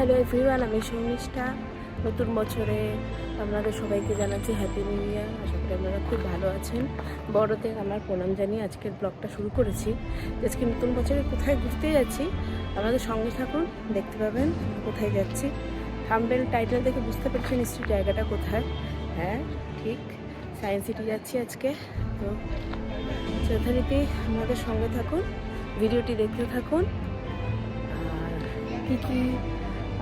Hello everyone, আমি শর্মিষ্ঠা। নতুন বছরে আপনাদের সবাইকে জানাচ্ছি হ্যাপি নিউ ইয়ার। আশা করি আপনারা খুব ভালো আছেন। বড়দের আমার প্রণাম জানিয়ে আজকের ব্লগটা শুরু করেছি। আজকে নতুন বছরে কোথায় ঘুরতে যাচ্ছি আপনাদের সঙ্গে থাকুন, দেখতে পাবেন কোথায় যাচ্ছি। থাম্বনেল টাইটেল দেখে বুঝতে পেরেছেন নিশ্চয়ই জায়গাটা কোথায়। হ্যাঁ ঠিক, সায়েন্স সিটি যাচ্ছি আজকে। তো যথারীতি আমাদের সঙ্গে থাকুন, ভিডিওটি দেখতে থাকুন। আর কী কী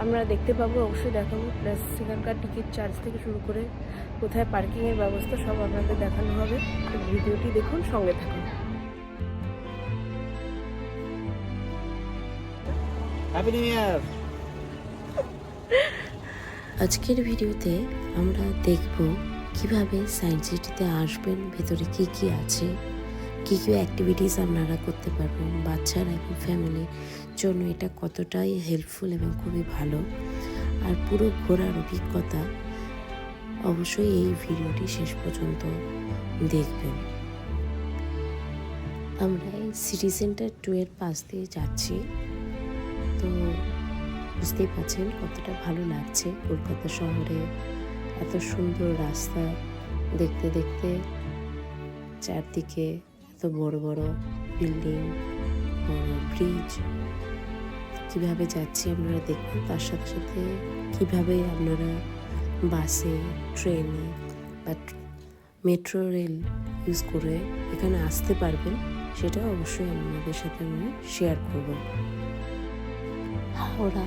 আমরা দেখতে পাবো অবশ্যই দেখাবো, প্লাস সেখানকার টিকিট চার্জ থেকে শুরু করে কোথায় পার্কিংয়ের ব্যবস্থা সব আপনাদের দেখানো হবে। ভিডিওটি দেখুন, সঙ্গে থাকুন। Happy new year. আজকের ভিডিওতে আমরা দেখব কিভাবে সায়েন্স সিটিতে আসবেন, ভেতরে কি কি আছে, কি কি অ্যাক্টিভিটিস আপনারা করতে পারবেন। বাচ্চারা এবং ফ্যামিলির জন্য এটা কতটাই হেল্পফুল এবং খুবই ভালো। আর পুরো ঘোরার অভিজ্ঞতা অবশ্যই এই ভিডিওটি শেষ পর্যন্ত দেখবেন। আমরা এই সিটি সেন্টার 2 এর পাশ দিয়ে যাচ্ছি, তো বুঝতেই পারছেন কতটা ভালো লাগছে। কলকাতা শহরে এত সুন্দর রাস্তা দেখতে দেখতে, চারদিকে এত বড় বড় বিল্ডিং, বড় ব্রিজ, কিভাবে যাচ্ছি আপনারা দেখুন। তার সাথে সাথে কিভাবে আপনারা বাসে, ট্রেনে বা মেট্রো রেল ইউজ করে এখানে আসতে পারবেন, সেটা অবশ্যই আপনাদের সাথে আমি শেয়ার করব। হাওড়া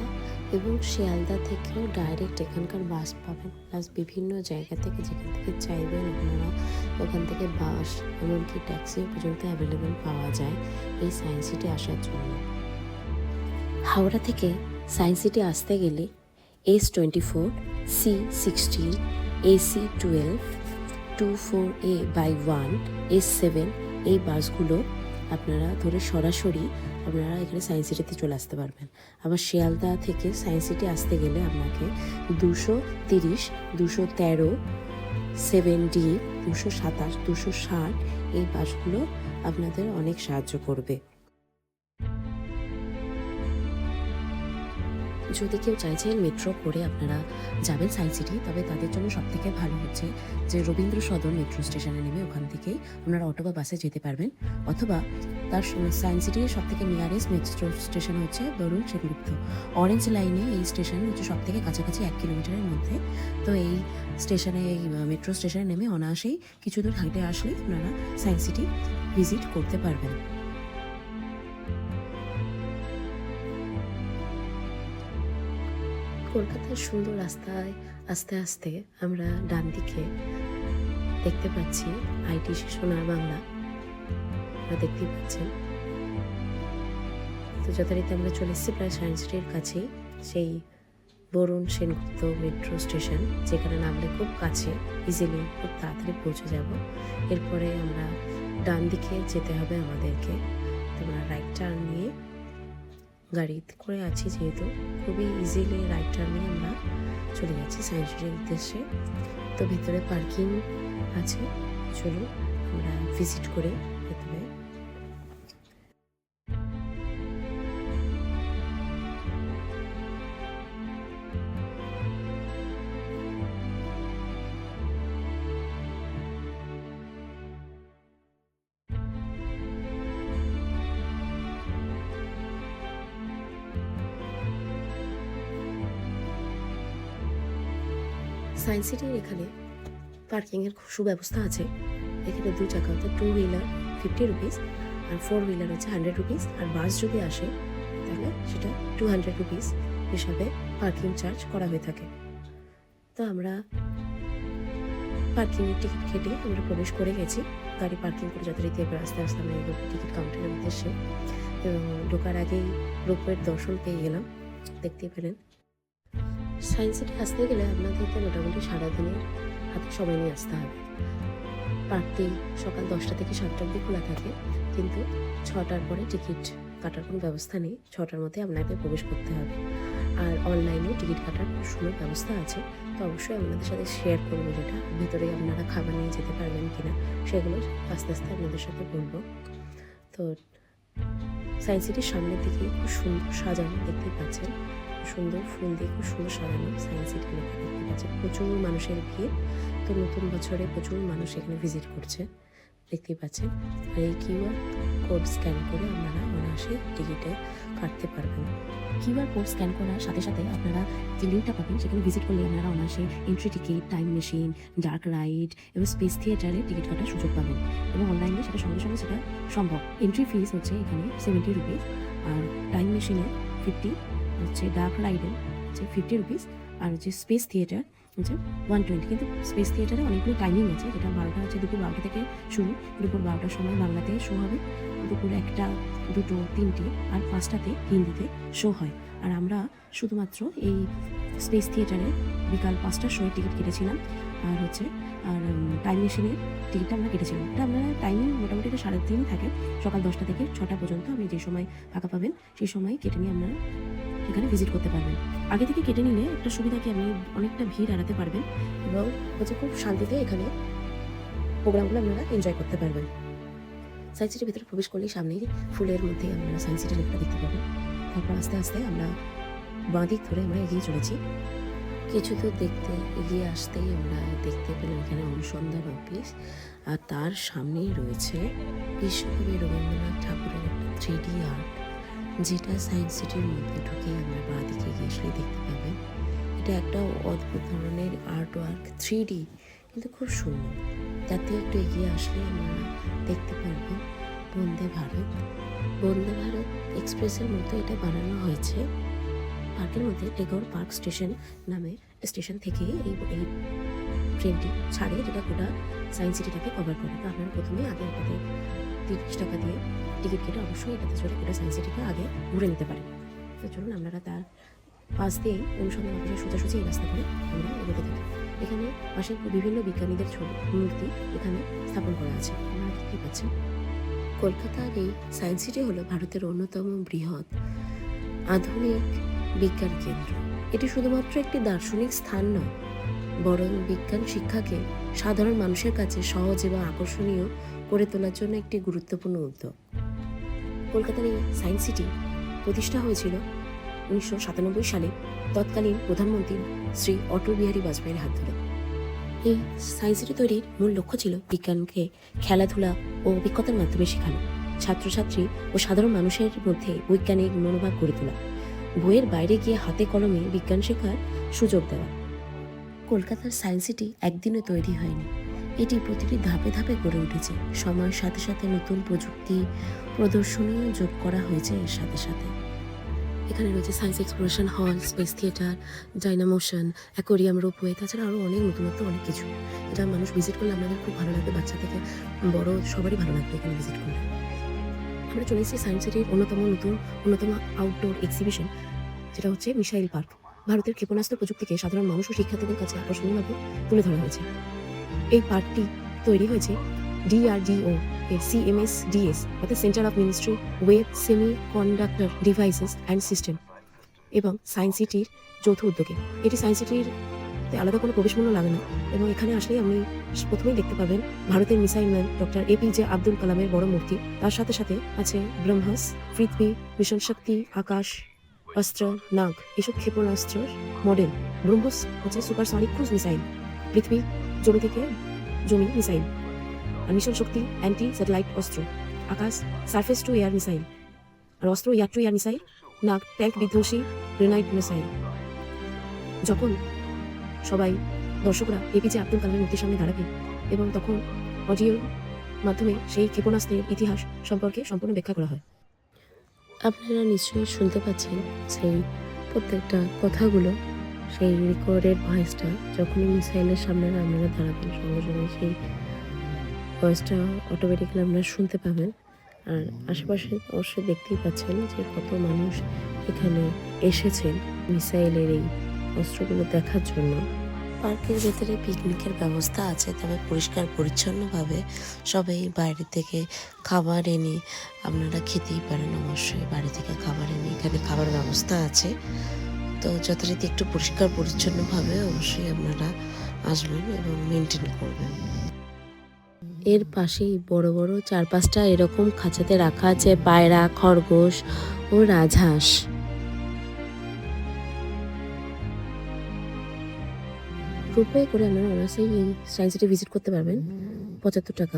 এবং শিয়ালদা থেকেও ডাইরেক্ট এখানকার বাস পাবেন, প্লাস বিভিন্ন জায়গা থেকে যেখান থেকে চাইবেন আপনারা ওখান থেকে বাস, এমনকি ট্যাক্সিও পর্যন্ত অ্যাভেলেবেল পাওয়া যায় এই সায়েন্স সিটি আসার জন্য। হাওড়া থেকে সায়েন্স সিটি আসতে গেলে S24, C16, AC12, 24A/1, S7 এই বাসগুলো আপনারা ধরে সরাসরি আপনারা এখানে সায়েন্স সিটিতে চলে আসতে পারবেন। আবার শিয়ালদা থেকে সায়েন্স সিটি আসতে গেলে আপনাকে 230, 213, 7D, 227, 260 এই বাসগুলো আপনাদের অনেক সাহায্য করবে। যদি কেউ চাইছেন মেট্রো করে আপনারা যাবেন সায়েন্স সিটি, তবে তাদের জন্য সবথেকে ভালো হচ্ছে যে রবীন্দ্র সদন মেট্রো স্টেশনে নেমে ওখান থেকেই আপনারা অটো বা বাসে যেতে পারবেন। অথবা তার সায়েন্স সিটির সবথেকে নিয়ারেস্ট মেট্রো স্টেশন হচ্ছে বরুণ সেনগুপ্ত। অরেঞ্জ লাইনে এই স্টেশন হচ্ছে সবথেকে কাছাকাছি 1 কিলোমিটারের মধ্যে। তো এই স্টেশনে, এই মেট্রো স্টেশনে নেমে অনায়াসেই কিছু দূর হাঁটে আসলেই আপনারা সায়েন্স সিটি ভিজিট করতে পারবেন। কলকাতার সুন্দর রাস্তায় আস্তে আস্তে আমরা ডান দিকে দেখতে পাচ্ছি আইটিসি সোনার বাংলা, আপনারা দেখতেই পাচ্ছেন। তো যথারীতি আমরা চলে এসেছি প্রায় সায়েন্স সিটির কাছেই, সেই বরুণ সেনগুপ্ত মেট্রো স্টেশন, যেখানে নামলে খুব কাছে, ইজিলি খুব তাড়াতাড়ি পৌঁছে যাব। এরপরে আমরা ডান দিকে যেতে হবে আমাদেরকে। তো আমরা রাইট টার্ন নিয়ে, গাড়ি করে আছি যেহেতু, খুবই ইজিলি রাইট টার্ন নিয়ে আমরা চলে যাচ্ছি সায়েন্স সিটির উদ্দেশ্যে। তো ভেতরে পার্কিং আছে, চলুন আমরা ভিজিট করে ভেতরে। সায়েন্স সিটির এখানে পার্কিংয়ের খুব সুব্যবস্থা আছে। এখানে 2 চাকা অর্থাৎ 2 হুইলার 50 রুপিস, আর 4 হুইলার হচ্ছে 100 রুপিস, আর বাস যদি আসে তাহলে সেটা 200 রুপিস হিসাবে পার্কিং চার্জ করা হয়ে থাকে। তো আমরা পার্কিংয়ের টিকিট কেটে আমরা প্রবেশ করে গেছি। গাড়ি পার্কিং করে যথারীতি এবার আস্তে আস্তে আমরা এগোবো টিকিট কাউন্টারের উদ্দেশ্যে। এবং ঢোকার আগেই রোপওয়ের দর্শন পেয়ে গেলাম, দেখতেই পেলেন। সায়েন্স সিটি আসতে গেলে আপনাদেরকে মোটামুটি সারাদিনের হাতে সময় নিয়ে আসতে হবে। পার্কটি সকাল 10টা থেকে 7টা অবধি খোলা থাকে, কিন্তু 6টার পরে টিকিট কাটার কোনো ব্যবস্থা নেই। 6টার মধ্যে আপনাদের প্রবেশ করতে হবে। আর অনলাইনেও টিকিট কাটার খুব সুন্দর ব্যবস্থা আছে। তো অবশ্যই আপনাদের সাথে শেয়ার করবো, যেটা ভিতরে আপনারা খাবার নিয়ে যেতে পারবেন কিনা সেগুলো আস্তে আস্তে আপনাদের সাথে বলবো। তো সায়েন্স সিটির সামনের দিকে খুব সুন্দর সাজানো, দেখতেই পাচ্ছেন। সুন্দর ফুল দিয়ে খুব সুন্দর সাজানো সায়েন্স সিটি লেখা দেখতে পাচ্ছেন। প্রচুর মানুষের ভিড়, তো নতুন বছরে প্রচুর মানুষ এখানে ভিজিট করছে দেখতেই পাচ্ছেন। আর এই কিউআর কোড স্ক্যান করে আপনারা অনায়াসে টিকিটে কাটতে পারবেন। কিউআর কোড স্ক্যান করার সাথে সাথে আপনারা যে লিঙ্কটা পাবেন সেখানে ভিজিট করলে আপনারা অনায়াসে entry ticket, time machine, dark ride এবং স্পেস থিয়েটারে টিকিট কাটার সুযোগ পাবেন এবং অনলাইনে সেটা সঙ্গে সঙ্গে সেটা সম্ভব। এন্ট্রি ফিস হচ্ছে এখানে 70 রুপিস, আর টাইম মেশিনে 50, হচ্ছে ডার্ক রাইডে হচ্ছে 50 রুপিস, আর হচ্ছে স্পেস থিয়েটার হচ্ছে 120। কিন্তু স্পেস থিয়েটারে অনেকগুলো টাইমিং আছে, যেটা 12টা হচ্ছে দুপুর 12টা থেকে শুরু, দুপুর 12টার সময় বাংলাতে শো হবে, দুপুর 1টা, 2টো, 3টে আর 5টাতে হিন্দিতে শো হয়। আর আমরা শুধুমাত্র এই স্পেস থিয়েটারে বিকাল 5টার শোয়ের টিকিট কেটেছিলাম, আর হচ্ছে টাইম মেশিনের টিকিটটা আমরা কেটেছিলাম। এটা আপনারা টাইমিং মোটামুটি এটা 3:30 থাকে, সকাল 10টা থেকে 6টা পর্যন্ত আপনি যে সময় ফাঁকা পাবেন সেই সময় কেটে নিয়ে আপনারা এখানে ভিজিট করতে পারবেন। আগে থেকে কেটে নিলে একটা সুবিধা কি, আপনি অনেকটা ভিড় এড়াতে পারবেন এবং হচ্ছে খুব শান্তিতে এখানে প্রোগ্রামগুলো আপনারা এনজয় করতে পারবেন। সায়েন্স সিটির ভিতরে প্রবেশ করলেই সামনেই ফুলের মধ্যে আপনারা সায়েন্স সিটির লেখাটা দেখতে পাবেন। তারপর আস্তে আস্তে আমরা বাঁ দিক ধরে আমরা এগিয়ে চলেছি। কিছু দূর দেখতে এগিয়ে আসতেই আমরা দেখতে পেলাম এখানে অনুসন্ধান অফিস, আর তার সামনেই রয়েছে বিশ্বকবি রবীন্দ্রনাথ ঠাকুরের একটা 3D আর্ট, যেটা সায়েন্স সিটির মধ্যে ঢুকে আমরা বাঁ দিকে গিয়ে আসলে দেখতে পাবেন। এটা একটা অদ্ভুত ধরনের আর্ট ওয়ার্ক, 3D, কিন্তু খুব সুন্দর। তাতে একটু এগিয়ে আসলে আমরা দেখতে পারবেন বন্দে ভারত। বন্দে ভারত এক্সপ্রেসের মতো এটা বানানো হয়েছে। পার্কের মধ্যে টেগোর পার্ক স্টেশন নামে স্টেশন থেকে এই ট্রেনটি ছাড়ে, যেটা গোটা সায়েন্স সিটিটাকে কভার করে। তো আপনারা প্রথমে আগে এটাতে 30 টাকা দিয়ে টিকিট কেটে অবশ্যই এটাতে চলে গোটা সায়েন্স সিটিটা আগে ঘুরে নিতে পারেন। তো চলুন আপনারা তার পাশ দিয়ে অনুসন্ধান অফিসের সোজাসুজি এই রাস্তা করে আমরা এগোতে থাকি। এখানে পাশে বিভিন্ন বিজ্ঞানীদের ছবি মূর্তি এখানে স্থাপন করা আছে, আপনারা দেখতেই পাচ্ছেন। কলকাতার এই সায়েন্স সিটি হলো ভারতের অন্যতম বৃহৎ আধুনিক বিজ্ঞান কেন্দ্র। এটি শুধুমাত্র একটি দার্শনিক স্থান নয়, বরং বিজ্ঞান শিক্ষাকে সাধারণ মানুষের কাছে সহজ এবং আকর্ষণীয় করে তোলার জন্য একটি গুরুত্বপূর্ণ উদ্যোগ। কলকাতার এই সায়েন্স সিটি প্রতিষ্ঠা হয়েছিল 1997 সালে তৎকালীন প্রধানমন্ত্রী শ্রী অটল বিহারী বাজপেয়ীর হাত ধরে। এই সায়েন্স সিটি তৈরির মূল লক্ষ্য ছিল বিজ্ঞানকে খেলাধুলা ও অভিজ্ঞতার মাধ্যমে শেখানো, ছাত্রছাত্রী ও সাধারণ মানুষের মধ্যে বৈজ্ঞানিক মনোভাব গড়ে তোলা, বইয়ের বাইরে গিয়ে হাতে কলমে বিজ্ঞান শেখার সুযোগ দেওয়া। কলকাতার সায়েন্স সিটি একদিনে তৈরি হয়নি, এটি প্রতিটি ধাপে ধাপে গড়ে উঠেছে। সময়ের সাথে সাথে নতুন প্রযুক্তি প্রদর্শনীও যোগ করা হয়েছে এর সাথে সাথে। এখানে রয়েছে সায়েন্স এক্সপ্লোরেশন হল, স্পেস থিয়েটার, ডাইনামোশন, অ্যাকোরিয়াম, রোপওয়ে, তাছাড়া আরও অনেক নতুনত্ব অনেক কিছু, এটা মানুষ ভিজিট করলে আপনাদের খুব ভালো লাগবে। বাচ্চা থেকে বড় সবারই ভালো লাগবে এখানে ভিজিট করলে। আমরা চলে এসেছি সায়েন্স সিটির অন্যতম আউটডোর এক্সিবিশন, যেটা হচ্ছে মিসাইল পার্ক। ভারতের ক্ষেপণাস্ত্র প্রযুক্তিকে সাধারণ মানুষ ও শিক্ষার্থীদের কাছে আকর্ষণীয়ভাবে তুলে ধরা হয়েছে। এই পার্কটি তৈরি হয়েছে DRDO এর CMSDS অর্থাৎ centre of ministry web semi conductor devices and system এবং সায়েন্স সিটির যৌথ উদ্যোগে। এটি সায়েন্স সিটির আলাদা কোনো প্রবেশ মূল্য লাগে না, এবং এখানে আসলেই আপনি প্রথমেই দেখতে পাবেন ভারতের missile man doctor APJ Abdul কালামের বড় মূর্তি। তার সাথে সাথে আছে ব্রহ্মস, পৃথ্বী, মিশন শক্তি, আকাশ, অস্ত্র, নাগ, এসব ক্ষেপণাস্ত্রের মডেল। ব্রহ্মস হচ্ছে সুপারসনিক ক্রুজ মিসাইল, পৃথ্বী জমি থেকে জমি মিসাইল, আর মিশন শক্তি অ্যান্টি স্যাটেলাইট অস্ত্র, আকাশ সারফেস টু এয়ার মিসাইল, আর অস্ত্র এয়ার টু এয়ার মিসাইল, নাগ ট্যাঙ্ক বিধ্বংসী গ্রেনাইড মিসাইল। যখন সবাই দর্শকরা APJ আব্দুল কালামের মূর্তির সামনে দাঁড়াবে এবং তখন অডিওর মাধ্যমে সেই ক্ষেপণাস্ত্রের ইতিহাস সম্পর্কে সম্পূর্ণ ব্যাখ্যা করা হয়। আপনারা নিশ্চয়ই শুনতে পাচ্ছেন সেই প্রত্যেকটা কথাগুলো, সেই রেকর্ডেড ভয়েসটা। যখনই মিসাইলের সামনে আপনারা দাঁড়াবেন সঙ্গে সঙ্গে সেই ভয়েসটা অটোমেটিক্যালি আপনারা শুনতে পাবেন। আর আশেপাশে অবশ্যই দেখতেই পাচ্ছেন যে কত মানুষ এখানে এসেছেন মিসাইলের এই অস্ত্রগুলো দেখার জন্য। পার্কের ভেতরে পিকনিকের ব্যবস্থা আছে, তবে পরিষ্কার পরিচ্ছন্নভাবে সবাই বাইরে থেকে খাবার এনে আপনারা খেতেই পারেন। অবশ্যই বাড়ি থেকে খাবার এনে এখানে খাবার ব্যবস্থা আছে, তো যথারীতি একটু পরিষ্কার পরিচ্ছন্নভাবে অবশ্যই আপনারা আসবেন এবং মেনটেন করবেন। এর পাশেই বড় বড় 4-5টা এরকম খাঁচাতে রাখা আছে পায়রা, খরগোশ ও রাজহাঁস। রোপওয়ে করে আপনারা অনায়াসেই এই সায়েন্স সিটি ভিজিট করতে পারবেন 75 টাকা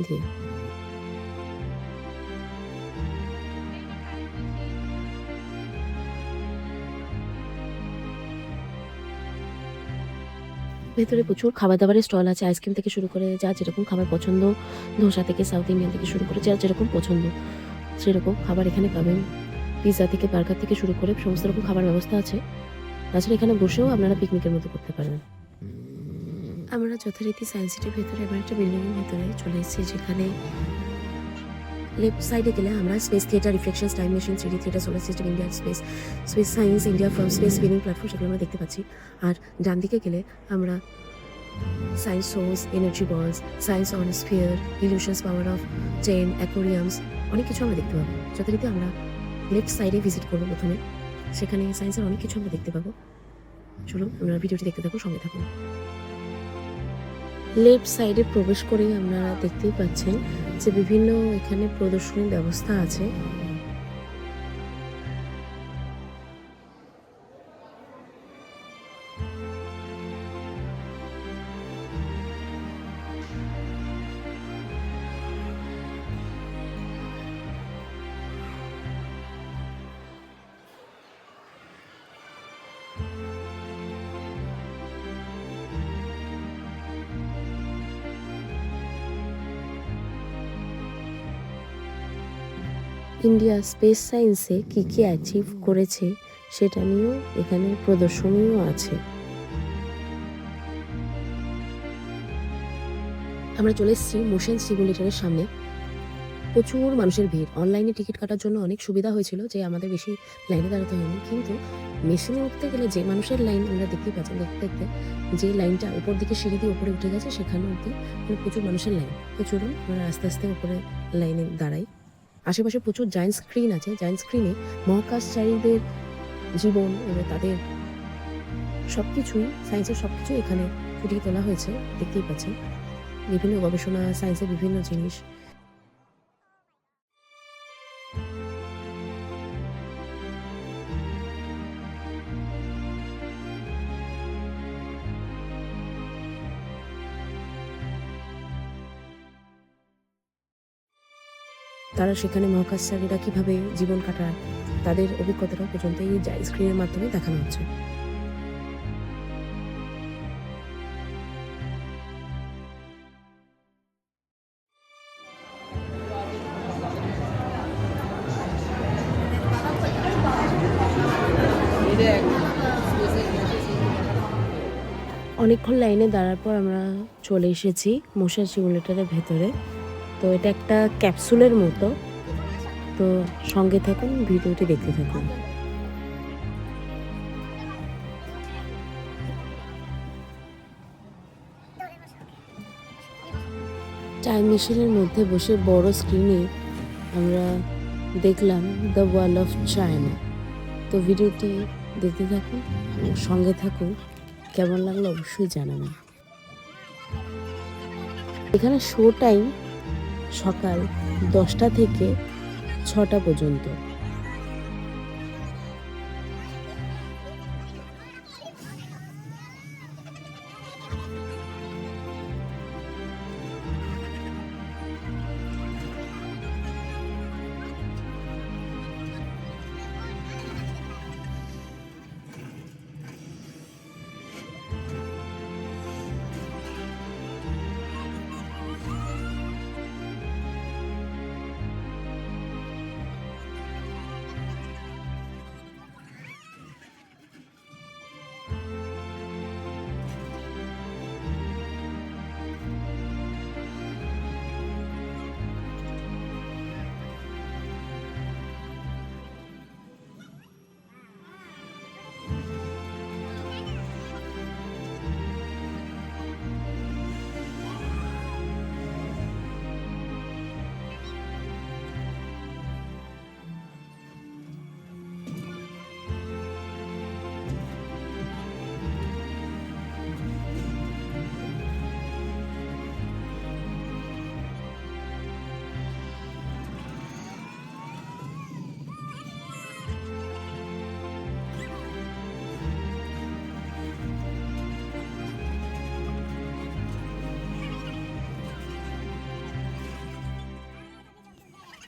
দিয়ে। ভেতরে প্রচুর খাবার দাবারের স্টল আছে, আইসক্রিম থেকে শুরু করে যার যেরকম খাবার পছন্দ, ধোসা থেকে সাউথ ইন্ডিয়ান থেকে শুরু করে যার যেরকম পছন্দ সেরকম খাবার এখানে পাবেন। পিৎজা থেকে বার্গার থেকে শুরু করে সমস্ত রকম খাবার ব্যবস্থা আছে। তাছাড়া এখানে বসেও আপনারা পিকনিকের মতো করতে পারবেন। আমরা যথারীতি সায়েন্স সিটির ভেতরে এবার একটা বিল্ডিংয়ের ভেতরে চলে এসেছি, যেখানে লেফট সাইডে গেলে আমরা space theatre, reflections, time machine, 3D theatre, solar system, Indian space, space science, India from space, spinning platform সেগুলো আমরা দেখতে পাচ্ছি। আর ডান দিকে গেলে আমরা science source, energy balls, science on sphere, illusions, power of chain, aquariums, অনেক কিছু আমরা দেখতে পাবো। যথারীতি আমরা লেফট সাইডে ভিজিট করবো প্রথমে, সেখানে সায়েন্সের অনেক কিছু আমরা দেখতে পাবো। চলুন আমরা ভিডিওটি দেখতে থাকুন, সঙ্গে থাকুন। লেফট সাইডে প্রবেশ করেই আমরা দেখতেই পাচ্ছেন যে বিভিন্ন এখানে প্রদর্শনীর ব্যবস্থা আছে। ইন্ডিয়া স্পেস সায়েন্সে কী কী অ্যাচিভ করেছে সেটা নিয়েও এখানে প্রদর্শনীও আছে। আমরা চলে এসেছি মোশন সিমুলেটরের সামনে। প্রচুর মানুষের ভিড়। অনলাইনে টিকিট কাটার জন্য অনেক সুবিধা হয়েছিল যে আমাদের বেশি লাইনে দাঁড়াতে হয়নি, কিন্তু মেশিনে উঠতে গেলে যে মানুষের লাইন আমরা দেখতেই পাচ্ছেন, দেখতে দেখতে যে লাইনটা উপর দিকে সিঁড়ি দিয়ে উপরে উঠে গেছে সেখানে অব্দি প্রচুর মানুষের লাইন। তো চলুন আমরা আস্তে আস্তে উপরে লাইনে দাঁড়াই। আশেপাশে প্রচুর জায়েন্ট স্ক্রিন আছে। জায়েন্ট স্ক্রিনে মহাকাশচারীদের জীবন এবং তাদের সব কিছুই, সায়েন্সের সব কিছুই এখানে ফুটিয়ে তোলা হয়েছে। দেখতেই পাচ্ছেন বিভিন্ন গবেষণা, সায়েন্সের বিভিন্ন জিনিস। তারা সেখানে মহাকাশচারীরা কীভাবে জীবন কাটায় তাদের অভিজ্ঞতাটা পর্যন্ত এই স্ক্রিনের মাধ্যমে দেখানো হচ্ছে। অনেকক্ষণ লাইনে দাঁড়ার পর আমরা চলে এসেছি মোশন সিমুলেটরের ভেতরে। তো এটা একটা ক্যাপসুলের মতো, তো সঙ্গে থাকুন, ভিডিওটি দেখতে থাকুন। টাইম মেশিনের মধ্যে বসে বড় স্ক্রিনে আমরা দেখলাম দ্য ওয়াল অফ চায়না। তো ভিডিওটি দেখতে থাকুন, সঙ্গে থাকুন। কেমন লাগলো অবশ্যই জানাবেন। এখানে শো টাইম সকাল 10টা থেকে 6টা পর্যন্ত।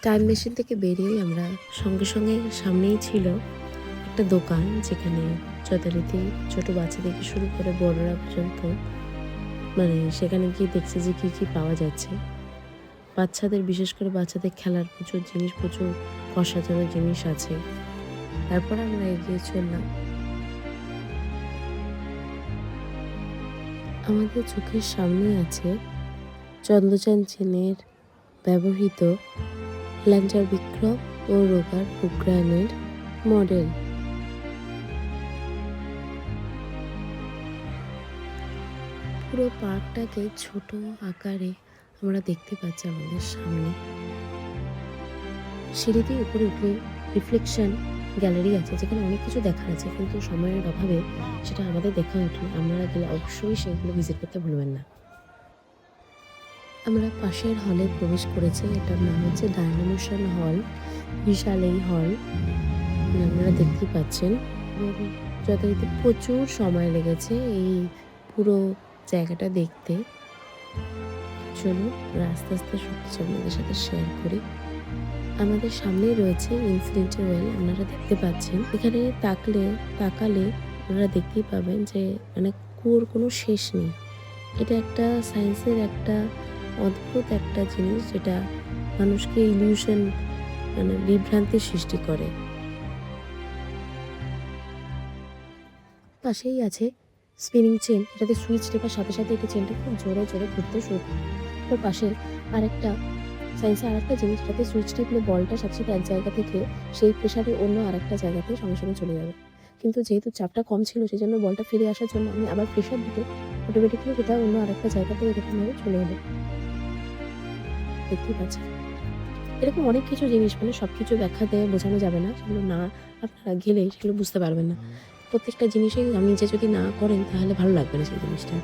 টাইম মেশিন থেকে বেরিয়ে আমরা সঙ্গে সঙ্গে সামনেই ছিল একটা দোকান, যেখানে যথারীতি ছোট বাচ্চা থেকে শুরু করে বড়রা পর্যন্ত সেখানে গিয়ে দেখছে যে কি কি পাওয়া যাচ্ছে। বাচ্চাদের, বিশেষ করে বাচ্চাদের খেলার প্রচুর জিনিস, প্রচুর অসাধারণ জিনিস আছে। তারপর আমরা এগিয়ে চললাম। আমাদের চোখের সামনে আছে চন্দ্রযান চেনের ব্যবহৃত ল্যান্ডার বিক্রম ও রোভার প্রোগ্রামের মডেল। পুরো পার্কটাকে ছোট আকারে আমরা দেখতে পাচ্ছি আমাদের সামনে। সিঁড়ি দিয়ে উপরে উঠলে রিফ্লেকশন গ্যালারি আছে, যেখানে অনেক কিছু দেখার আছে, কিন্তু সময়ের অভাবে সেটা আমাদের দেখা ওঠেনি। আপনারা গেলে অবশ্যই সেগুলো ভিজিট করতে ভুলবেন না। আমরা পাশের হলে প্রবেশ করেছি, এটার নাম হচ্ছে ডায়নামোশন হল। বিশাল এই হল আপনারা দেখতেই পাচ্ছেন। যথারীতি প্রচুর সময় লেগেছে এই পুরো জায়গাটা দেখতে। চলুন আস্তে আস্তে সব কিছু আপনাদের সাথে শেয়ার করি। আমাদের সামনেই রয়েছে ইনফিনিটি ওয়েল, আপনারা দেখতে পাচ্ছেন। এখানে তাকালে আপনারা দেখতেই পাবেন যে কুয়োর কোনো শেষ নেই। এটা একটা সায়েন্সের একটা অদ্ভুত একটা জিনিস, যেটা মানুষকে ইলিউশন বিভ্রান্তির সৃষ্টি করে। পাশেই আছে স্পিনিং চেন, এটাতে সুইচ টেপার সাথে সাথে এটা চেনটা খুব জোরে জোরে ঘুরতে শুরু করে। তার পাশে আরেকটা সায়েন্সের আরেকটা জিনিস, এটাতে সুইচ টিপলে বলটা সাথে সাথে এক জায়গা থেকে সেই প্রেশারে অন্য আরেকটা জায়গাতে সঙ্গে সঙ্গে চলে যাবে। কিন্তু যেহেতু চাপটা কম ছিল, সেই জন্য বলটা ফিরে আসার জন্য আমি আবার প্রেশার দিতে অটোমেটিক্যালি সেটা অন্য আরেকটা জায়গাতে এরকমভাবে চলে এলো। দেখতেই পাচ্ছেন এরকম অনেক কিছু জিনিস, সব কিছু ব্যাখ্যা দিয়ে বোঝানো যাবে না, সেগুলো না আপনারা গেলে সেগুলো বুঝতে পারবেন না। প্রত্যেকটা জিনিসেই নিজে যদি না করেন তাহলে ভালো লাগবে না সেই জিনিসটা।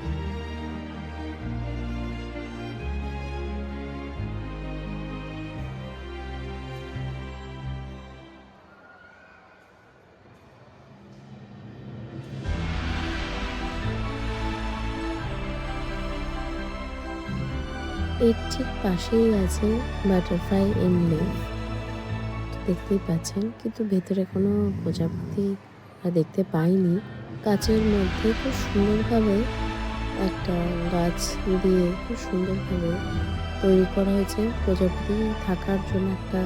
এর ঠিক পাশেই আছে বাটারফ্লাই ইনলে, দেখতেই পাচ্ছেন, কিন্তু ভেতরে কোনো প্রজাপতি দেখতে পাইনি। কাচের মধ্যে খুব সুন্দরভাবে একটা গাছ দিয়ে খুব সুন্দরভাবে তৈরি করা হয়েছে প্রজাপতি থাকার জন্য। একটা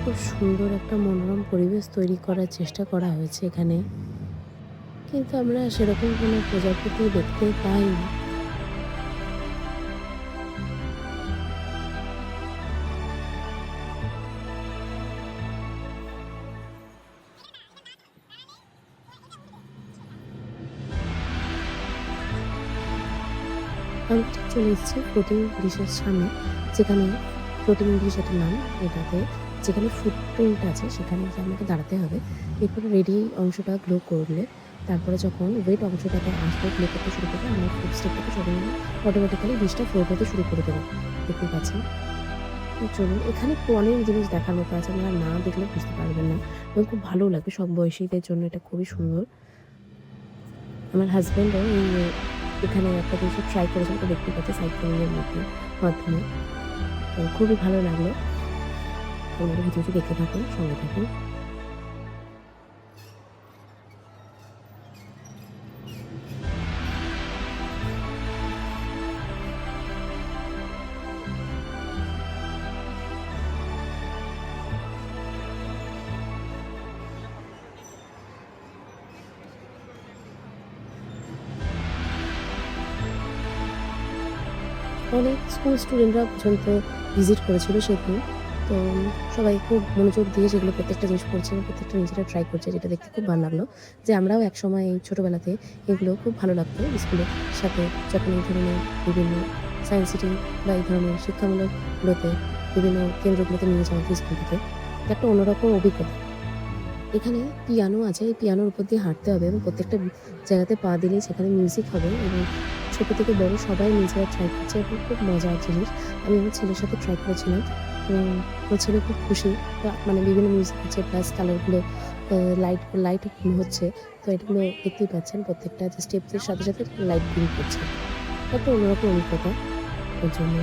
খুব সুন্দর একটা মনোরম পরিবেশ তৈরি করার চেষ্টা করা হয়েছে এখানে, কিন্তু আমরা সেরকম কোনো প্রজাপতি দেখতে পাইনি। আমি ঠিক চলে এসেছি ফ্লোটিং ব্রিজের সামনে, যেখানে ফ্লোটিং ব্রিজ এটার নাম। এটাতে যেখানে ফুটপ্রিন্ট আছে সেখানে গিয়ে আমাকে দাঁড়াতে হবে। এরপরে রেডি অংশটা গ্লো করলে তারপরে যখন ওয়েট অংশটাতে আসবে, গ্লো করতে শুরু করবে, আমার ফুট স্টেপটাকে সবাই অটোমেটিক্যালি ব্রিজটা ফ্লো করতে শুরু করে দেবে। দেখতে পাচ্ছেন। চলুন, এখানে অনেক জিনিস দেখার মতো আছে, আপনারা না দেখলে বুঝতে পারবেন না, এবং খুব ভালো লাগবে সব বয়সীদের জন্য। এটা খুবই সুন্দর। আমার হাজব্যান্ডও এখানে একটা কিছু ট্রাই করেছেন, তো দেখতে পাচ্ছি সাইক্লিংয়ের মাধ্যমে। তো খুবই ভালো লাগলো। আপনারা ভিডিওটি দেখতে থাকুন, সঙ্গে থাকুন। অনেক স্কুল স্টুডেন্টরা পর্যন্ত ভিজিট করেছিল সেদিন। তো সবাই খুব মনোযোগ দিয়ে সেগুলো প্রত্যেকটা জিনিস করছে এবং প্রত্যেকটা নিজেরা ট্রাই করছে, যেটা দেখতে খুব ভালো লাগলো। যে আমরাও একসময় এই ছোটোবেলাতে এগুলো খুব ভালো লাগতো স্কুলের সাথে, যখন এই ধরনের বিভিন্ন সায়েন্স সিটি বা এই ধরনের শিক্ষামূলকগুলোতে বিভিন্ন কেন্দ্রগুলোতে নিয়ে যাওয়া হতো স্কুল থেকে। একটা অন্যরকম অভিজ্ঞতা। এখানে পিয়ানো আছে, এই পিয়ানোর উপর দিয়ে হাঁটতে হবে এবং প্রত্যেকটা জায়গাতে পা দিলেই সেখানে মিউজিক হবে, এবং ছোটো থেকে বড় সবাই নিজেরা ট্রাই করছে এবং খুব মজার জিনিস। আমি আমার ছেলের সাথে ট্রাই করেছিলাম এবং আমার ছেলে খুব খুশি। বিভিন্ন মিউজিক হচ্ছে, প্লাস কালারগুলো লাইট হচ্ছে। তো এগুলো দেখতেই পাচ্ছেন, প্রত্যেকটা যে স্টেপসের সাথে সাথে লাইট বিল করছে। একটা অন্যরকম অভিজ্ঞতা ওর জন্য।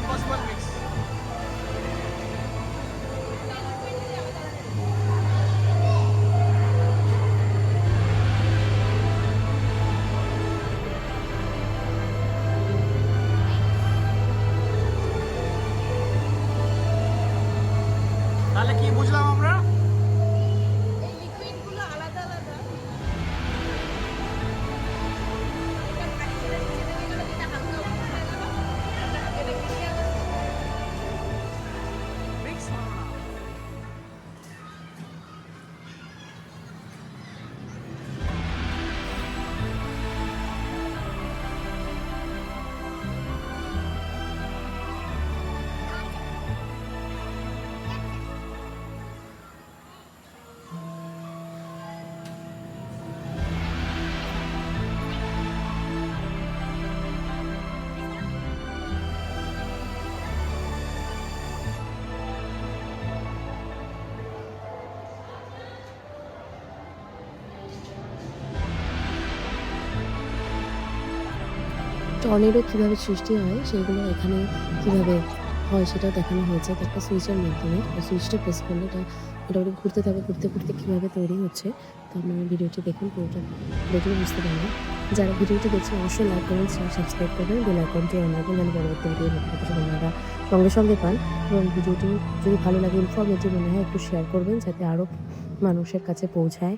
Impossible mix. তাহলে কি বুঝলাম আমরা? এই লিকুইডগুলো আলাদা আলাদা। মিক্স করো না। টর্নেডো কীভাবে সৃষ্টি হয় সেইগুলো এখানে কীভাবে হয় সেটাও দেখানো হয়েছে। তো একটা সুইচের মাধ্যমে সুইচটা প্রেস করলে এটা মোটামুটি ঘুরতে থাকে, ঘুরতে ঘুরতে কীভাবে তৈরি হচ্ছে। তো আপনারা ভিডিওটি দেখুন, পুরোটা দেখলে বুঝতে পারবেন। যারা ভিডিওটি দেখছেন অবশ্যই লাইক করবেন, সাবস্ক্রাইব করবেন, বেল আইকনটি অন রাখবেন যেন পরবর্তী ভিডিও নোটিফিকেশন আপনারা সঙ্গে সঙ্গে পান। এবং ভিডিওটি যদি ভালো লাগে, ইনফরমেটিভ মনে হয়, একটু শেয়ার করবেন যাতে আরও মানুষের কাছে পৌঁছায়।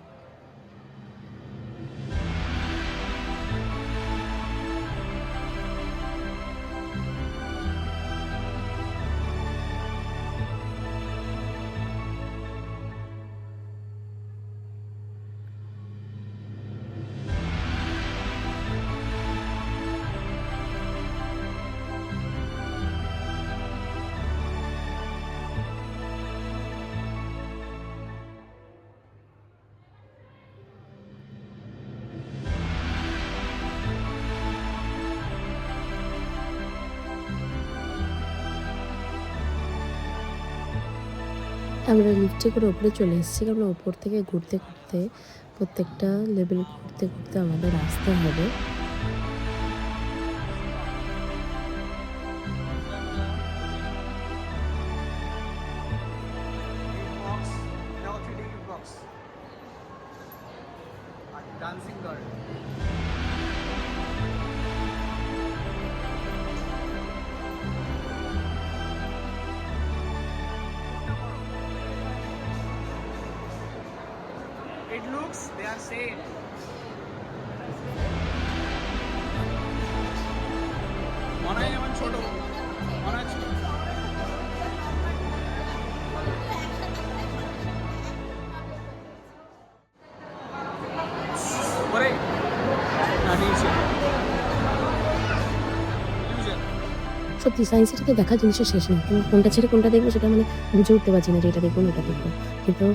আমরা লিফটে করে উপরে চলে এসেছি, কারণ উপর থেকে ঘুরতে ঘুরতে প্রত্যেকটা লেভেল ঘুরতে ঘুরতে আমাদের আসতে হবে। Box, now 3D box. Dancing girl. It looks they are same. মনে হয় যেমন ছোট মনে হচ্ছে ওরে নিচে সত্যি সায়েন্স সিটিতে দেখা জিনিসের শেষ নেই, কিন্তু কোনটা ছেড়ে কোনটা দেখবো সেটা মানে বুঝে উঠতে পারছি না যে এটা দেখবো না ওটা দেখবো। কিন্তু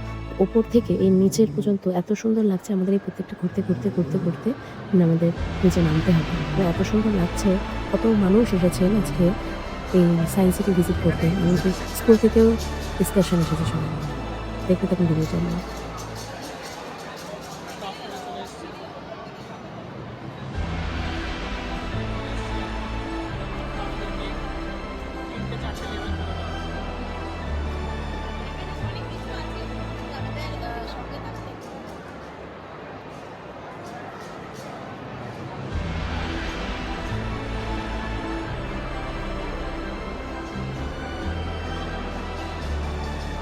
ওপর থেকে এই নিচের পর্যন্ত এত সুন্দর লাগছে, আমাদের এই প্রত্যেকটা ঘুরতে ঘুরতে ঘুরতে ঘুরতে আমাদের নিচে নামতে হবে। এত সুন্দর লাগছে, কত মানুষ এসেছেন আজকে এই সায়েন্স সিটি ভিজিট করতে। এমনকি স্কুল থেকেও ডিসকাশন এসেছে সবাই। দেখতে থাকুন ভিডিওটা আমরা।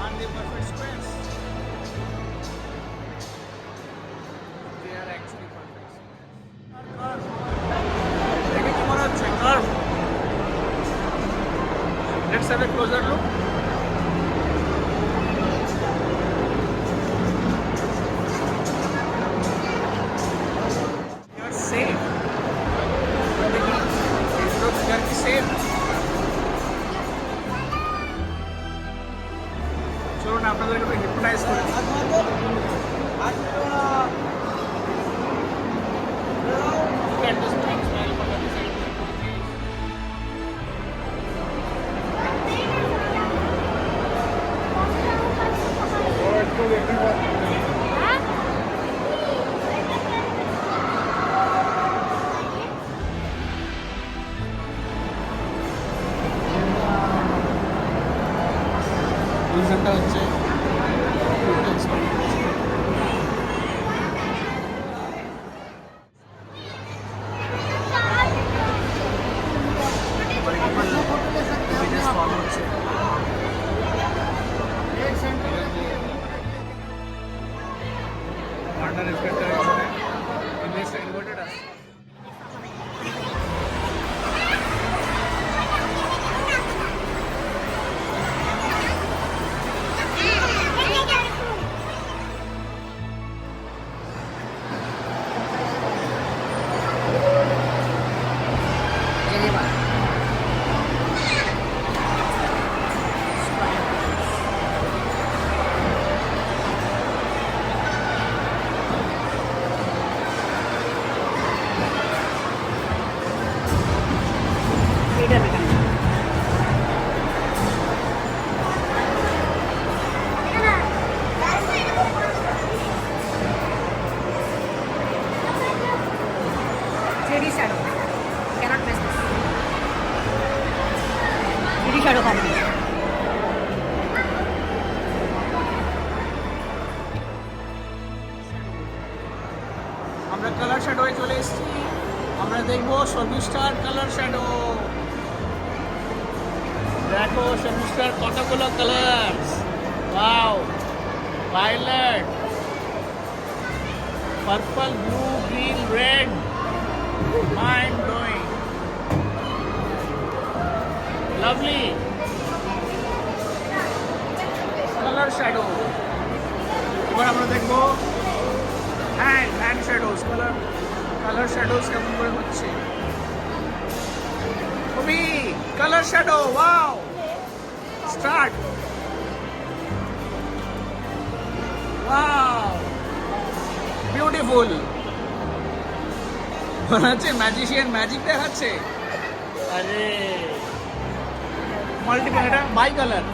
And the perfect squares. They are actually perfect squares. Curve. দেখে কি মনে হচ্ছে? Curve. Let's have a closer look. You are safe. It looks very safe. চলুন আপনাদেরকে একটু হিপনোটাইজ করে দিই। Look at this big smile from the side. এক্সপেরিমেন্টটা হচ্ছে। Partner reflector এখানে ইমেজটা ইনভার্টেড আছে। আমরা কালার শ্যাডোয়ে চলে এসেছি। আমরা দেখবো শর্মিষ্ঠার কালার শ্যাডো। দেখো শর্মিষ্ঠার কতগুলো colour. Wow, violet, purple, blue, green, red, mind blowing, lovely colour shadow. এবার আমরা দেখবো হ্যান্ড শ্যাডোজ। কালার শ্যাডোজ কেমন করে হচ্ছে। খুবই colour shadow. Wow, start. Wow, beautiful. মনে হচ্ছে ম্যাজিশিয়ান ম্যাজিক দেখাচ্ছে। আরে মাল্টিপল, এটা বাই কালার।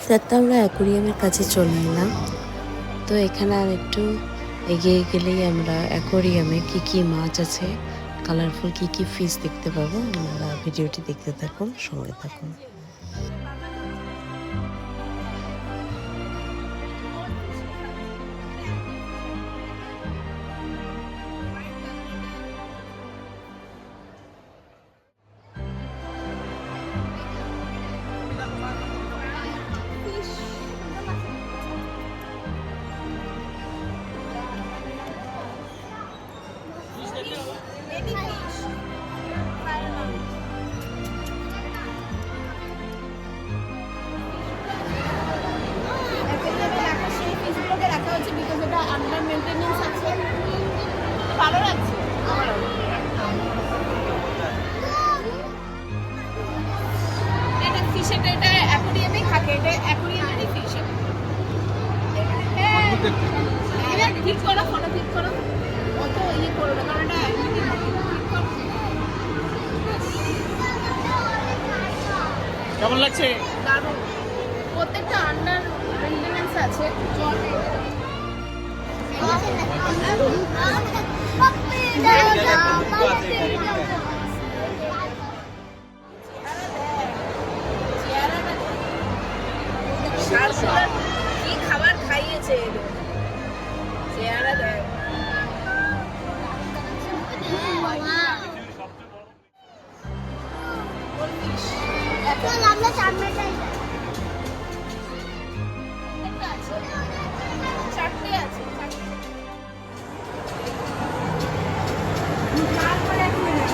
হাঁটতে আমরা অ্যাকোরিয়ামের কাছে চলে এলাম। তো এখানে আর একটু এগিয়ে গেলেই আমরা অ্যাকোরিয়ামে কি কি মাছ আছে, কালারফুল কি কি ফিশ দেখতে পাবো। আপনারা ভিডিওটি দেখতে থাকুন, সঙ্গে থাকুন। ভালো লাগছে। এটা ফিশের, এটা অ্যাকোরিয়ামে থাকে, এটা অ্যাকোরিয়ামেরই ফিশ। এটা ঠিক করো, ফটো ঠিক করো, অত ইয়ে করো না, কারণ এটা কেমন লাগছে? দারুণ। প্রত্যেকটা আন্ডার মেইনটেনেন্স আছে। কি খাবার খাইয়েছে, চেহারা দেয়। এখন আমরা সামনেটাই যাই। চারটে আছে, চারটে। তারপরে এক মিনিট।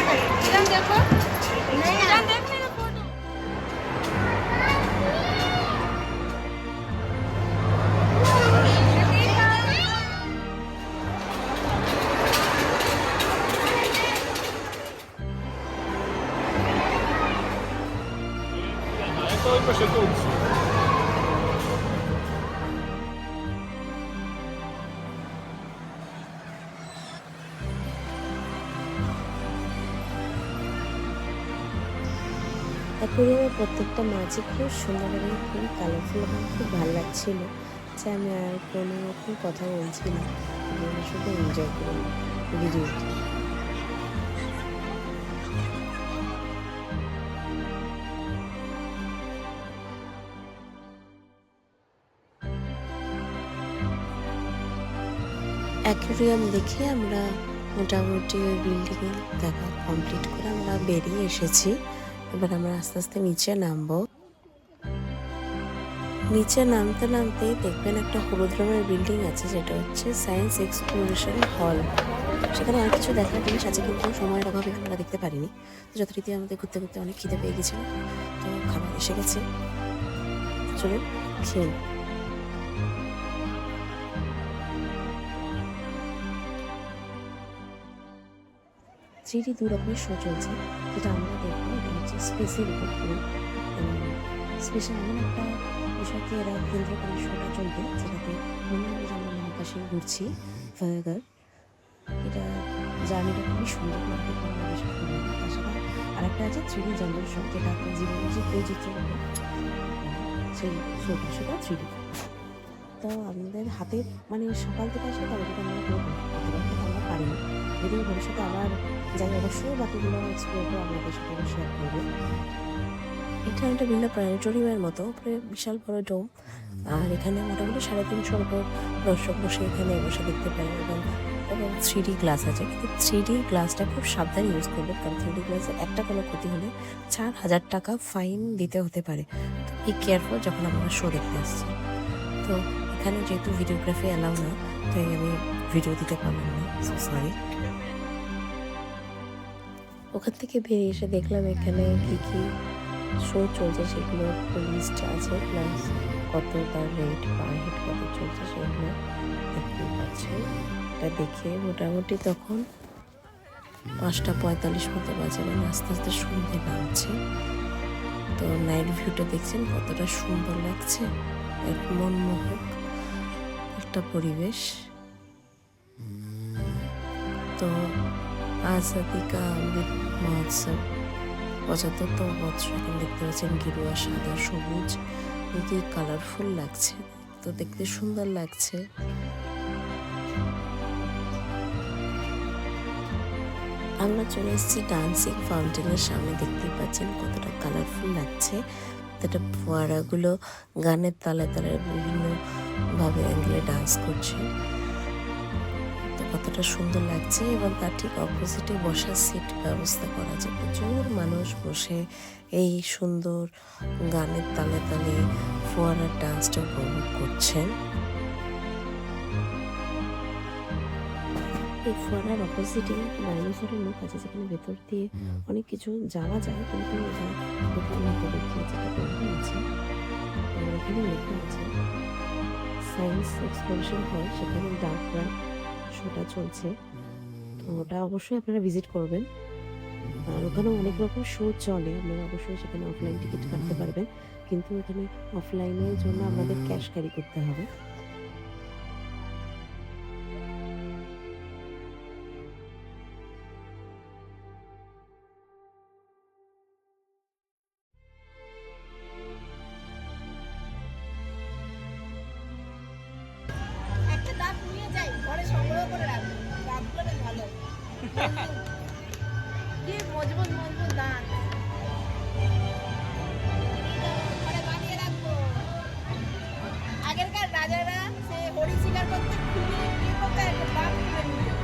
देखो देखो देख मेरा फोटो। তো ওই পাশে তো উঠছি। অ্যাকোরিয়ামের প্রত্যেকটা মাছই খুব সুন্দর এবং খুবই কালারফুল এবং খুব ভালো লাগছিল, যে আমি আর কোনো রকম কথা বলছি না, আমি শুধু এনজয় করি ভিডিওটি। অ্যাকোরিয়াম দেখে আমরা মোটামুটি ওই বিল্ডিংয়ে দেখা কমপ্লিট করে আমরা বেরিয়ে এসেছি। এবার আমরা আস্তে আস্তে নিচে নামবো। নিচে নামতে নামতেই দেখবেন একটা হলুদ রঙের বিল্ডিং আছে, যেটা হচ্ছে সায়েন্স এক্সপ্লোরেশন হল। সেখানে অনেক কিছু দেখার জিনিস আছে, কিন্তু সময়ের অভাবে আমরা দেখতে পারিনি। তো যথারীতি আমাদের ঘুরতে ঘুরতে অনেক খিদে পেয়ে গেছিল, তো খাবার এসে গেছে, চলুন খেয়ে নিই। 3D দু রকমের শো চলছে, যেটা আমরা দেখবো এটা হচ্ছে স্পেসের উপর পুরো স্পেশাল এমন একটা বিষয়কে এরা কেন্দ্র করে শোটা চলবে, যেটাতে মনে হবে যে আমরা মহাকাশে ঘুরছি। ভয়েগার এটা জার্নিটা খুবই সুন্দর লাগবে, আমরা বেশি সুন্দর। তাছাড়া আরেকটা আছে 3D জঙ্গল শো, যেটা আপনার জীবনের যে বৈচিত্র্যের উপর সেই শোটা, সেটা 3D। তো আমাদের হাতে মানে সকাল থেকে আসলে তবে যেটা আমরা পুরো করতে পারি, আমরা পারিনি। যদি ভবিষ্যতে আবার যাই, অবশ্যই বাকিগুলো এক্সপ্লোর করে আপনাদের সাথে শেয়ার করবো। এটা একটা ভিন্ন প্ল্যানেটোরিয়ামের মতো, উপরে বিশাল বড় ডোম, আর এখানে মোটামুটি 350 উপর দর্শক বসে এখানে বসে দেখতে পারেন। এবং 3D গ্লাস আছে, কিন্তু 3D গ্লাসটা খুব সাবধানে ইউজ করবে, কারণ 3D গ্লাসের একটা কোনো ক্ষতি হলে 4000 টাকা ফাইন দিতে হতে পারে। তো বি কেয়ারফুল যখন আমরা শো দেখতে আসছি। তো এখানে যেহেতু ভিডিওগ্রাফি অ্যালাউ না, তাই আমি ভিডিও দিতে পারলাম না, সরি। ওখান থেকে বেরিয়ে এসে দেখলাম এখানে কী কী শো চলছে, সেগুলো লিস্ট আছে, প্লাস কত তার রেট পার হেড কত চলছে সেগুলো দেখতে পাচ্ছি। এটা দেখে মোটামুটি তখন 5:45 মতো বাজে, মানে আস্তে আস্তে সন্ধ্যে নামছে। তো নাইট ভিউটা দেখছেন কতটা সুন্দর লাগছে, এক মনমোহক একটা পরিবেশ। তো আজাদি কা অমৃত মহোৎসব 75তম বছর, এখানে দেখতে পাচ্ছেন গেরুয়া, সাদা, সবুজ, খুবই কালারফুল লাগছে, তো দেখতে সুন্দর লাগছে। আমরা চলে এসেছি ডান্সিং ফাউন্টেনের সামনে, দেখতে পাচ্ছেন কতটা কালারফুল লাগছে। এটা ফোয়ারাগুলো গানের তালে তালে বিভিন্নভাবে অ্যাঙ্গেলে ডান্স করছে, তো কতটা সুন্দর লাগছে। এবং তার ঠিক অপোজিটে বসার সিট ব্যবস্থা করা আছে, প্রচুর মানুষ বসে এই সুন্দর গানের তালে তালে ফোয়ারার ডান্সটা উপভোগ করছেন। এই ফোয়ারার অপোজিটে ডাইনোসরের মুখ আছে, যেখানে ভেতর দিয়ে অনেক কিছু যাওয়া যায়, কিন্তু এটা দোকানের মতো দেখিয়ে যেটা বন্ধ আছে। এখানে লেখা আছে সায়েন্স এক্সপ্লোরেশন হল, সেখানে ডার্ক রাত শোটা চলছে, তো ওটা অবশ্যই আপনারা ভিজিট করবেন। আর ওখানেও অনেক রকম শো চলে, আপনারা অবশ্যই সেখানে অফলাইন টিকিট কাটতে পারবেন, কিন্তু এখানে অফলাইনের জন্য আপনাদের ক্যাশ ক্যারি করতে হবে। একটা দাঁত নিয়ে যাই, ঘরে সংগ্রহ করে রাখবো। দাঁতগুলো বেশ ভালো। কি মজবুত মজবুত দাঁত। ঘরে বানিয়ে রাখবো। আগেরকার রাজারা সে হরিণ শিকার করতে খুবই কি করতে একটা দাঁত তুলে নিয়ে যেত।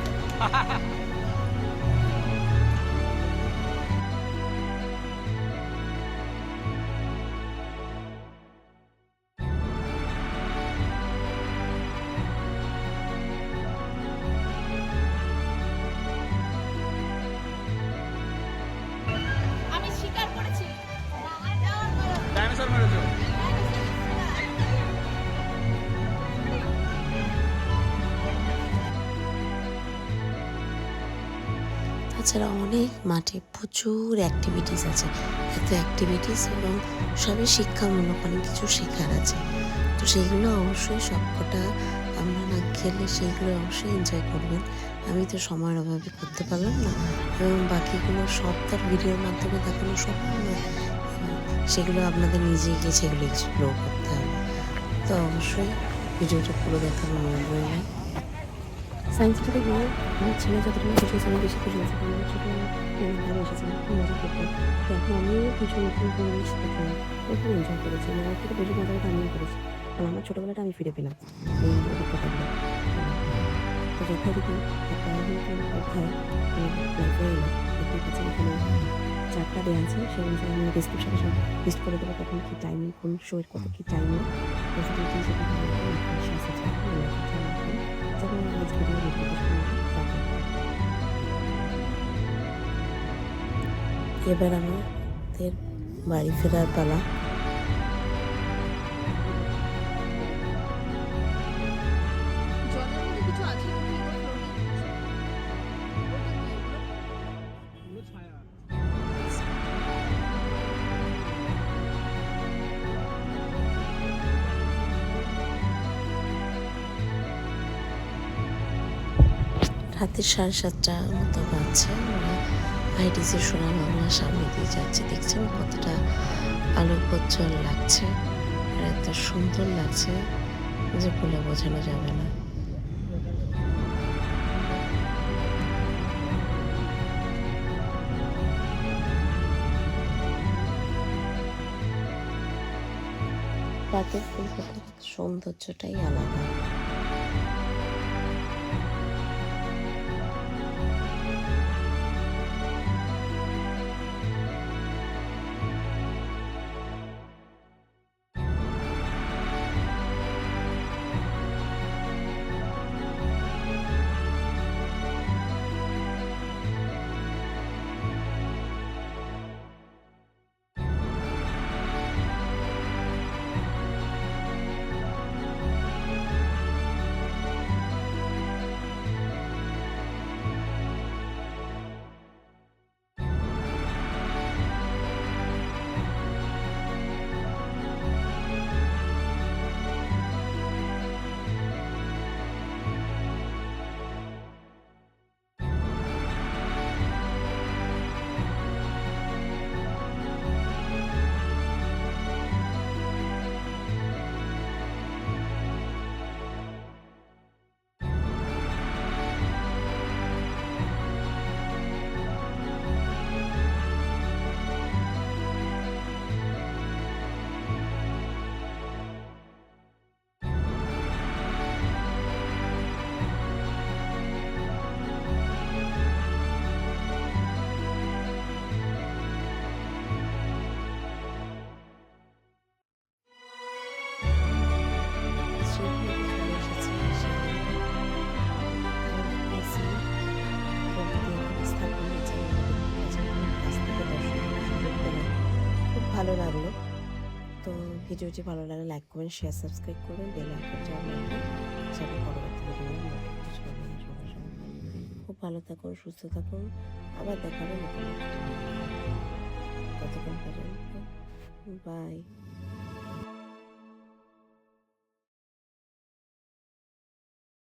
আমি শিকার করেছি। ডাইনোসর মেরেছো? তাছাড়া অনেক মাঠে প্রচুর অ্যাক্টিভিটিস আছে, এত অ্যাক্টিভিটিস এবং সবই শিক্ষামূলক, অনেক কিছু শেখার আছে। তো সেইগুলো অবশ্যই সবকটা আপনারা গেলে সেইগুলো অবশ্যই এনজয় করবেন। আমি তো সময়ের অভাবে করতে পারলাম না, এবং বাকিগুলো সব তার ভিডিওর মাধ্যমে দেখানো সম্ভব নয়, এবং সেগুলো আপনাদের নিজে গিয়ে সেগুলো এক্সপ্লোর করতে হবে। তো অবশ্যই ভিডিওটা পুরো দেখার অনুরোধ রইল। সায়েন্স সিটিতে গিয়ে আমার ছেলে যতটা খুশি হয়েছে, আমি বেশি খুশি হয়েছি, কারণ আমার ছোটো ভালো এসেছিলাম, খুব মজা করতাম। তো এখন আমিও কিছু নতুন জিনিস দেখলাম, খুব এনজয় করেছি, আমার থেকে বেশি মজা করতে আমিও করেছি, কারণ আমার ছোটোবেলাটা আমি ফিরে পেলাম এই অভিজ্ঞতাগুলো। তো যথারীতি একটা নতুন অধ্যায় আমার লাইফে এলো, দেখতে পাচ্ছেন এখানে 4টা দেওয়া আছে, সেই অনুযায়ী আমি ডিসক্রিপশনে সব লিস্ট করে দেবো কখন কী টাইমিং, কোন শোয়ের কত কী টাইমিং, ফেসিলিটি সেটা এবার আমাদের বাড়ি ফেরার পালা। জলের মধ্যে কিছু আছে কি গো, floating কিছু? ওটা কি এগুলো? পুরো ছায়া। রাতের 7:30 মতো বাজছে, আমরা আইটিসি সোনার বাংলার সামনে দিয়ে যাচ্ছি। দেখছেন কতটা আলোকোজ্জ্বল লাগছে, আর এত সুন্দর লাগছে যে বলে বোঝানো যাবে না। রাতের কলকাতার সৌন্দর্যটাই আলাদা। ভালো লাগলো। তো ভিডিওটি ভালো লাগলে লাইক করবেন, শেয়ার, সাবস্ক্রাইব করবেন, বেল আইকনটা অন রাখবেন, যাতে পরবর্তী ভিডিও নোটিফিকেশন পাবেন সবার সঙ্গে। খুব ভালো থাকুন, সুস্থ থাকুন। আবার দেখা হবে নতুন একটা ভিডিও। ততক্ষণ পর্যন্ত বাই।